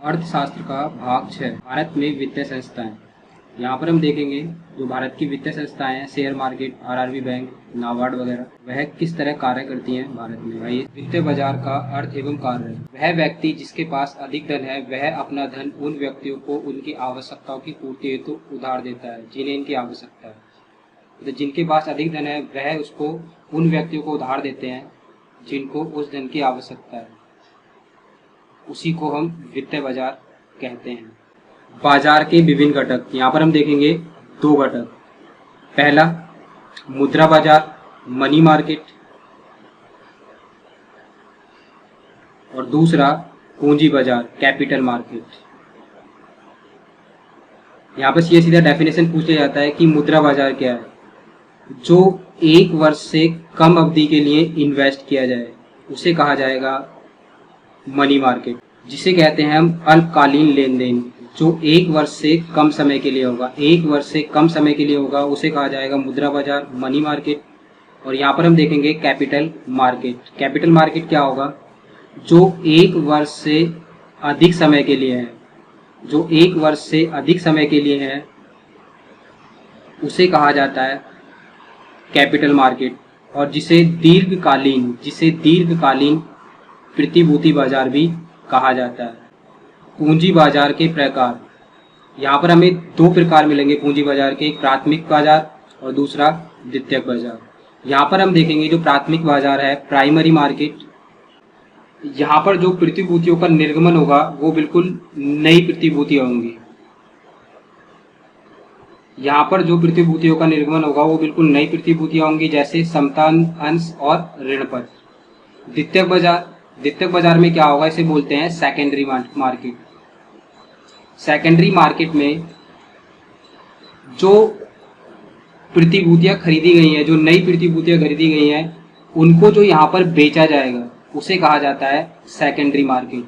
अर्थशास्त्र का भाग 6 भारत में वित्तीय संस्थाएं। यहाँ पर हम देखेंगे जो भारत की वित्तीय संस्थाएं हैं, share market, RRB bank, NABARD वगैरह, वह किस तरह कार्य करती हैं भारत में। भाई वित्तीय बाजार का अर्थ एवं कार्य, वह व्यक्ति जिसके पास अधिक धन है वह अपना धन उन व्यक्तियों को उनकी आवश्यकताओं की पूर्ति हेतु उधार देता है जिन्हें इनकी आवश्यकता है। तो जिनके पास अधिक धन है वह उसको उन व्यक्तियों को उधार देते हैं जिनको उस धन की आवश्यकता है, उसी को हम वित्तीय बाजार कहते हैं। बाजार के विभिन्न घटक, यहाँ पर हम देखेंगे दो घटक। पहला मुद्रा बाजार, मनी मार्केट, और दूसरा पूंजी बाजार, कैपिटल मार्केट। यहाँ पर सीधा डेफिनेशन पूछ लिया जाता है कि मुद्रा बाजार क्या है। जो एक वर्ष से कम अवधि के लिए इन्वेस्ट किया जाए उसे कहा जाएगा मनी मार्केट, जिसे कहते हैं हम अल्पकालीन लेन देन। जो एक वर्ष से कम समय के लिए होगा, एक वर्ष से कम समय के लिए होगा, उसे कहा जाएगा मुद्रा बाजार, मनी मार्केट। और यहाँ पर हम देखेंगे कैपिटल मार्केट। कैपिटल मार्केट क्या होगा? जो एक वर्ष से अधिक समय के लिए है, जो एक वर्ष से अधिक समय के लिए है उसे कहा जाता है कैपिटल मार्केट। और जिसे दीर्घकालीन प्रतिभूति बाजार भी कहा जाता है। पूंजी बाजार के प्रकार, यहाँ पर हमें दो प्रकार मिलेंगे पूंजी बाजार के, एक प्राथमिक बाजार और दूसरा द्वितीयक बाजार। यहाँ पर हम देखेंगे जो प्राथमिक बाजार है, प्राइमरी मार्केट, यहाँ पर जो प्रतिभूतियों का निर्गमन होगा वो बिल्कुल नई प्रतिभूतियां होंगी। यहाँ पर जो प्रतिभूतियों का निर्गमन होगा वो बिल्कुल नई प्रतिभूतियां होंगी, जैसे समता अंश और ऋण पत्र। द्वितीयक बाजार में क्या होगा, इसे बोलते हैं सेकेंडरी मार्केट। सेकेंडरी मार्केट में जो प्रतिभूतियां खरीदी गई हैं, जो नई प्रतिभूतियां खरीदी गई हैं, उनको जो यहाँ पर बेचा जाएगा उसे कहा जाता है सेकेंडरी मार्केट,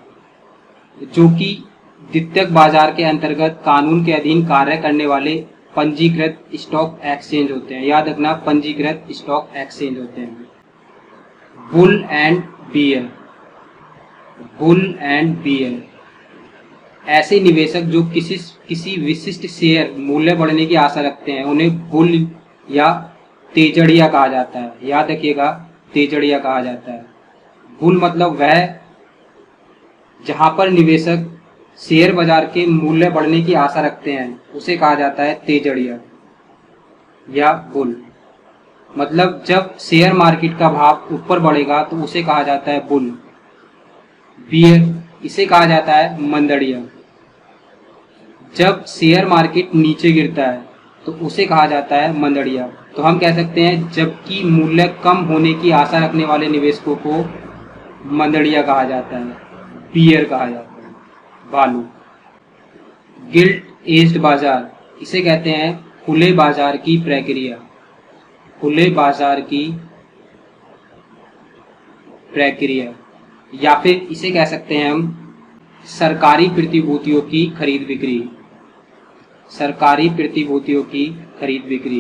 जो कि द्वितीयक बाजार के अंतर्गत कानून के अधीन कार्य करने वाले पंजीकृत स्टॉक एक्सचेंज होते हैं। याद रखना, पंजीकृत स्टॉक एक्सचेंज होते हैं। बुल एंड बियर, ऐसे निवेशक जो किसी विशिष्ट शेयर मूल्य बढ़ने की आशा रखते हैं उन्हें बुल या तेजड़िया कहा जाता है। याद रखिएगा, तेजड़िया कहा जाता है। बुल मतलब वह जहां पर निवेशक शेयर बाजार के मूल्य बढ़ने की आशा रखते हैं उसे कहा जाता है तेजड़िया या बुल। मतलब जब शेयर मार्केट का भाव ऊपर बढ़ेगा तो उसे कहा जाता है बुल। बियर, इसे कहा जाता है मंदड़िया। जब शेयर मार्केट नीचे गिरता है तो उसे कहा जाता है मंदड़िया। तो हम कह सकते हैं जबकि मूल्य कम होने की आशा रखने वाले निवेशकों को मंदड़िया कहा जाता है, बियर कहा जाता है, बालू। गिल्ट एज्ड बाजार, इसे कहते हैं खुले बाजार की प्रक्रिया। खुले बाजार की प्रक्रिया, या फिर इसे कह सकते हैं हम सरकारी प्रतिभूतियों की खरीद बिक्री। सरकारी प्रतिभूतियों की खरीद बिक्री।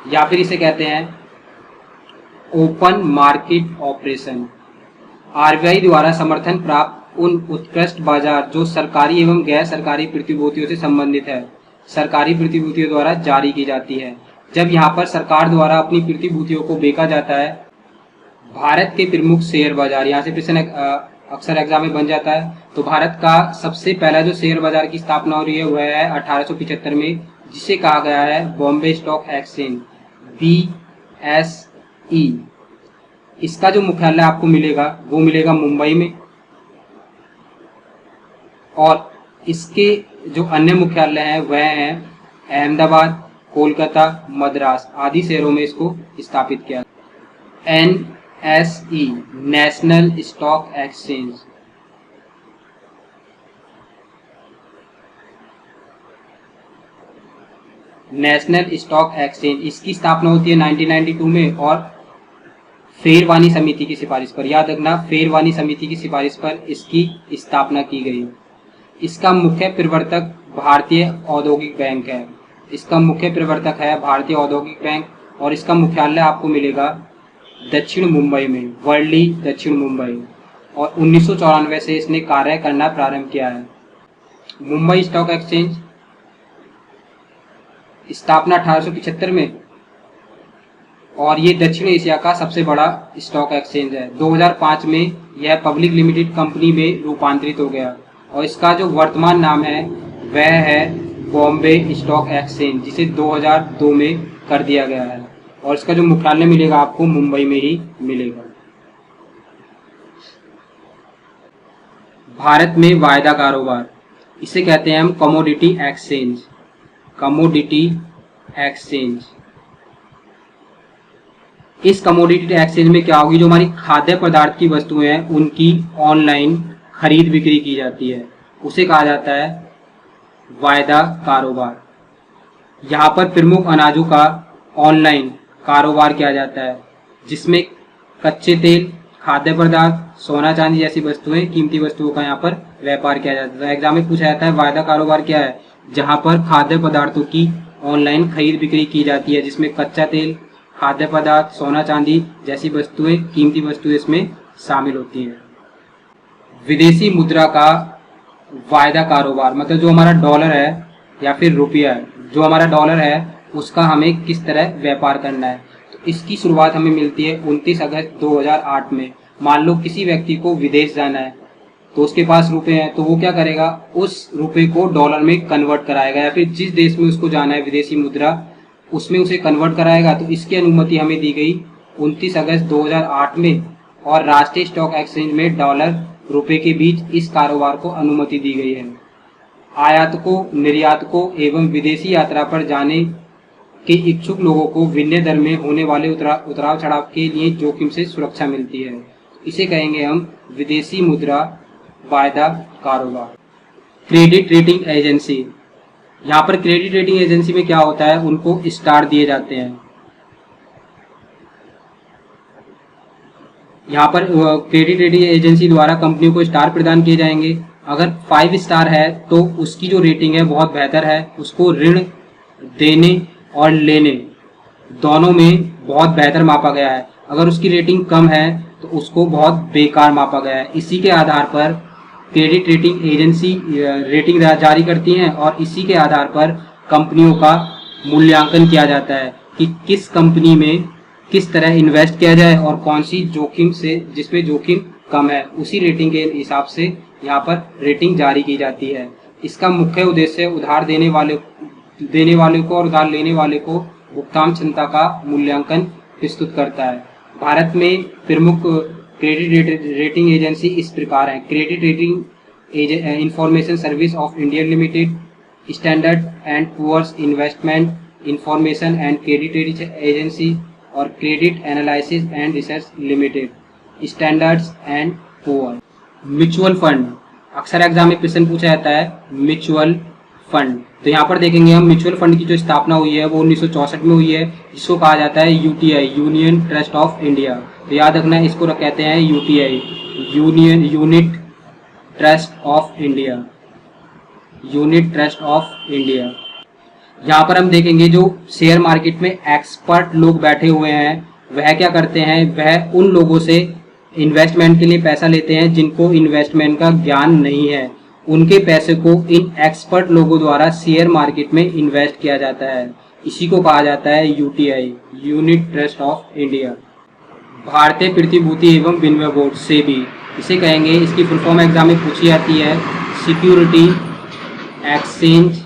या फिर इसे कहते हैं ओपन मार्केट ऑपरेशन। आरबीआई द्वारा समर्थन प्राप्त उन उत्कृष्ट बाजार जो सरकारी एवं गैर सरकारी प्रतिभूतियों से संबंधित है, सरकारी प्रतिभूतियों द्वारा जारी की जाती है। जब यहाँ पर सरकार द्वारा अपनी प्रतिभूतियों को बेचा जाता है, भारत के प्रमुख शेयर बाजार, यहाँ से प्रश्न अक्सर एग्जाम में बन जाता है। तो भारत का सबसे पहला जो शेयर बाजार की स्थापना हो रही है वह है 1875 में, जिसे कहा गया है बॉम्बे स्टॉक एक्सचेंज, BSE। इसका जो मुख्यालय आपको मिलेगा वो मिलेगा मुंबई में, और इसके जो अन्य मुख्यालय हैं वह हैं अहमदाबाद, कोलकाता, मद्रास आदि शहरों में इसको स्थापित किया। NSE, national stock exchange. National stock exchange, इसकी स्थापना होती है 1992 में और फेरवानी समिति की सिफारिश पर। याद रखना, फेरवानी समिति की सिफारिश पर इसकी स्थापना की गई। इसका मुख्य प्रवर्तक भारतीय औद्योगिक बैंक है। इसका मुख्य प्रवर्तक है भारतीय औद्योगिक बैंक, और इसका मुख्यालय आपको मिलेगा दक्षिण मुंबई में, वर्ली दक्षिण मुंबई, और 1994 से इसने कार्य करना प्रारंभ किया है। मुंबई स्टॉक एक्सचेंज स्थापना 1875 में, और ये दक्षिण एशिया का सबसे बड़ा स्टॉक एक्सचेंज है। 2005 में यह पब्लिक लिमिटेड कंपनी में रूपांतरित हो गया, और इसका जो वर्तमान नाम है वह है बॉम्बे स्टॉक एक्सचेंज, जिसे 2002 में कर दिया गया है, और इसका जो मुख्यालय मिलेगा आपको मुंबई में ही मिलेगा। भारत में वायदा कारोबार, इसे कहते हैं हम कमोडिटी एक्सचेंज। कमोडिटी एक्सचेंज, इस कमोडिटी एक्सचेंज में क्या होगी, जो हमारी खाद्य पदार्थ की वस्तुएं हैं उनकी ऑनलाइन खरीद बिक्री की जाती है, उसे कहा जाता है वायदा कारोबार। यहाँ पर प्रमुख अनाजों का ऑनलाइन कारोबार किया जाता है, जिसमें कच्चे तेल, खाद्य पदार्थ, सोना चांदी जैसी वस्तुएं, कीमती वस्तुओं का यहाँ पर व्यापार किया जाता है। एग्जाम में पूछा जाता है वायदा कारोबार क्या है, जहाँ पर खाद्य पदार्थों की ऑनलाइन खरीद बिक्री की जाती है, जिसमें कच्चा तेल, खाद्य पदार्थ, सोना चांदी जैसी वस्तुएं, कीमती वस्तुएं इसमें शामिल होती हैं। विदेशी मुद्रा का वायदा कारोबार, मतलब जो हमारा डॉलर है या फिर रुपया है, जो हमारा डॉलर है उसका हमें किस तरह व्यापार करना है। तो इसकी शुरुआत हमें मिलती है 29 अगस्त 2008 में। मान लो किसी व्यक्ति को विदेश जाना है, तो उसके पास रुपए हैं, तो वो क्या करेगा, उस रुपए को डॉलर में कन्वर्ट कराएगा, या फिर जिस देश में उसको जाना है विदेशी मुद्रा उसमें उसे कन्वर्ट कराएगा। तो इसकी अनुमति हमें दी गई 29 अगस्त 2008 में, और राष्ट्रीय स्टॉक एक्सचेंज में डॉलर रुपए के बीच इस कारोबार को अनुमति दी गई है। आयातकों, निर्यातकों एवं विदेशी यात्रा पर जाने के इच्छुक लोगों को विनिमय दर में होने वाले उतराव चढ़ाव के लिए जोखिम से सुरक्षा मिलती है। इसे कहेंगे हम विदेशी मुद्रा वायदा कारोबार। क्रेडिट रेटिंग एजेंसी, यहाँ पर क्रेडिट रेटिंग एजेंसी में क्या होता है, उनको स्टार दिए जाते हैं। यहाँ पर क्रेडिट रेटिंग एजेंसी द्वारा कंपनियों को स्टार प्रदान किए जाएंगे। अगर 5 स्टार है तो उसकी जो रेटिंग है बहुत बेहतर है, उसको ऋण देने और लेने दोनों में बहुत बेहतर मापा गया है। अगर उसकी रेटिंग कम है तो उसको बहुत बेकार मापा गया है। इसी के आधार पर क्रेडिट रेटिंग एजेंसी रेटिंग जारी करती हैं, और इसी के आधार पर कंपनियों का मूल्यांकन किया जाता है कि किस कंपनी में किस तरह इन्वेस्ट किया जाए और कौन सी जोखिम से, जिसमें जोखिम कम है, उसी रेटिंग के हिसाब से यहाँ पर रेटिंग जारी की जाती है। इसका मुख्य उद्देश्य उधार देने वाले को और उधार लेने वाले को भुगतान क्षमता का मूल्यांकन प्रस्तुत करता है। भारत में प्रमुख क्रेडिट रेटिंग एजेंसी इस प्रकार हैं: credit rating information service of India limited, standard and poor's investment information and credit agency, और credit analysis and research limited, standards and poor. Mutual fund, अक्सर एग्जाम में प्रश्न पूछा जाता है म्यूचुअल फंड। तो यहाँ पर देखेंगे हम म्यूचुअल फंड की जो स्थापना हुई है वो 1964 में हुई है, जिसको कहा जाता है UTI, union trust of India. तो याद रखना है, इसको कहते हैं UTI, unit trust of India, unit trust of India. यहाँ पर हम देखेंगे जो शेयर मार्केट में एक्सपर्ट लोग बैठे हुए हैं वह क्या करते हैं, वह उन लोगों से इन्वेस्टमेंट के लिए पैसा लेते हैं जिनको इन्वेस्टमेंट का ज्ञान नहीं है। उनके पैसे को इन एक्सपर्ट लोगों द्वारा शेयर मार्केट में इन्वेस्ट किया जाता है। इसी को कहा जाता है UTI, unit trust of India. भारतीय प्रतिभूति एवं विनिमय बोर्ड, सेबी, इसे कहेंगे, इसकी फुल फॉर्म एग्जाम में पूछी जाती है, security exchange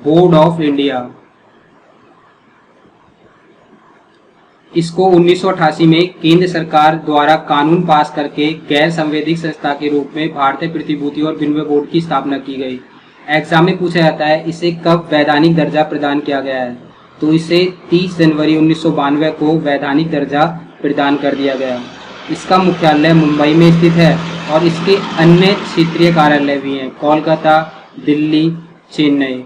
board of India. इसको 1988 में केंद्र सरकार द्वारा कानून पास करके गैर संवैधानिक संस्था के रूप में भारतीय प्रतिभूति और विनिमय बोर्ड की स्थापना की गई। एग्जाम में पूछा जाता है इसे कब वैधानिक दर्जा प्रदान किया गया है, तो इसे 30 जनवरी 1992 को वैधानिक दर्जा प्रदान कर दिया गया। इसका मुख्यालय मुंबई में स्थित है और इसके अन्य क्षेत्रीय कार्यालय भी हैं, कोलकाता, दिल्ली, चेन्नई।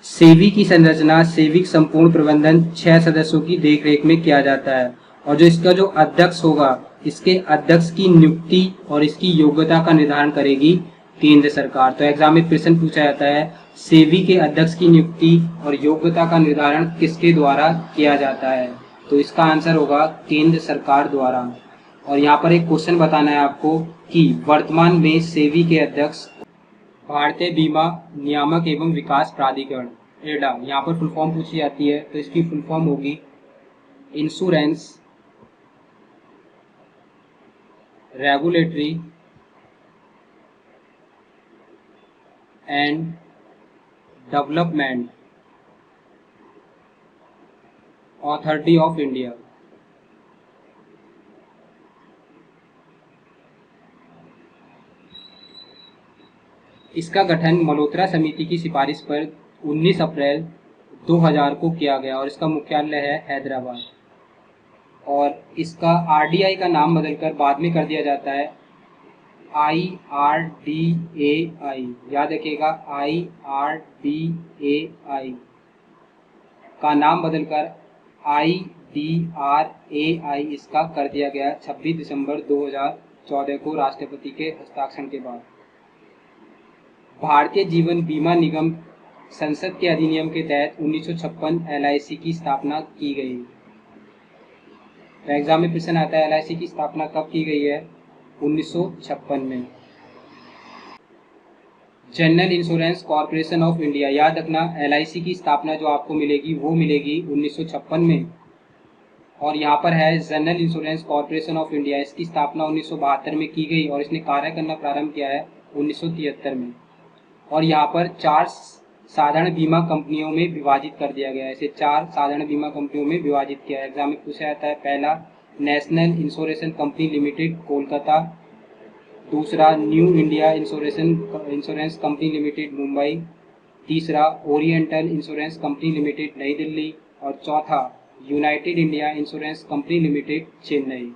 सेबी की संरचना, सेबी संपूर्ण प्रबंधन 6 सदस्यों की देखरेख में किया जाता है, और जो इसका जो अध्यक्ष होगा, इसके अध्यक्ष की नियुक्ति और इसकी योग्यता का निर्धारण करेगी केंद्र सरकार। तो एग्जाम में प्रश्न पूछा जाता है, सेबी के अध्यक्ष की नियुक्ति और योग्यता का निर्धारण किसके द्वारा किया जाता है, तो इसका आंसर होगा केंद्र सरकार द्वारा। और यहाँ पर एक क्वेश्चन बताना है आपको कि वर्तमान में सेबी के अध्यक्ष भारतीय बीमा नियामक एवं विकास प्राधिकरण एडा, यहाँ पर फुल फॉर्म पूछी जाती है, तो इसकी फुल फॉर्म होगी insurance regulatory and development authority of India. इसका गठन मल्होत्रा समिति की सिफारिश पर 19 अप्रैल 2000 को किया गया और इसका मुख्यालय है हैदराबाद। और इसका आरडीआई का नाम बदलकर बाद में कर दिया जाता है IRDAI। याद रखिएगा, IRDAI का नाम बदलकर IDRAI इसका कर दिया गया 26 दिसंबर 2014 को राष्ट्रपति के हस्ताक्षर के बाद। भारतीय जीवन बीमा निगम संसद के अधिनियम के तहत 1956 LIC की स्थापना की गई। तो एग्जाम में प्रश्न आता है LIC की स्थापना कब की गई है? 1956 में। General insurance corporation of India, याद रखना LIC की स्थापना जो आपको मिलेगी वो मिलेगी 1956 में। और यहाँ पर है general insurance corporation of India, इसकी स्थापना 1972 में की गई और इसने कार्य करना प्रारंभ किया है 1973 में। और यहाँ पर 4 साधारण बीमा कंपनियों में विभाजित कर दिया गया है, इसे 4 साधारण बीमा कंपनियों में विभाजित किया है। एग्जाम में पूछा जाता है, पहला national insurance company limited Kolkata, दूसरा new India insurance company limited Mumbai, तीसरा ओरिएंटल इंश्योरेंस कंपनी लिमिटेड नई दिल्ली और चौथा united India insurance company limited Chennai.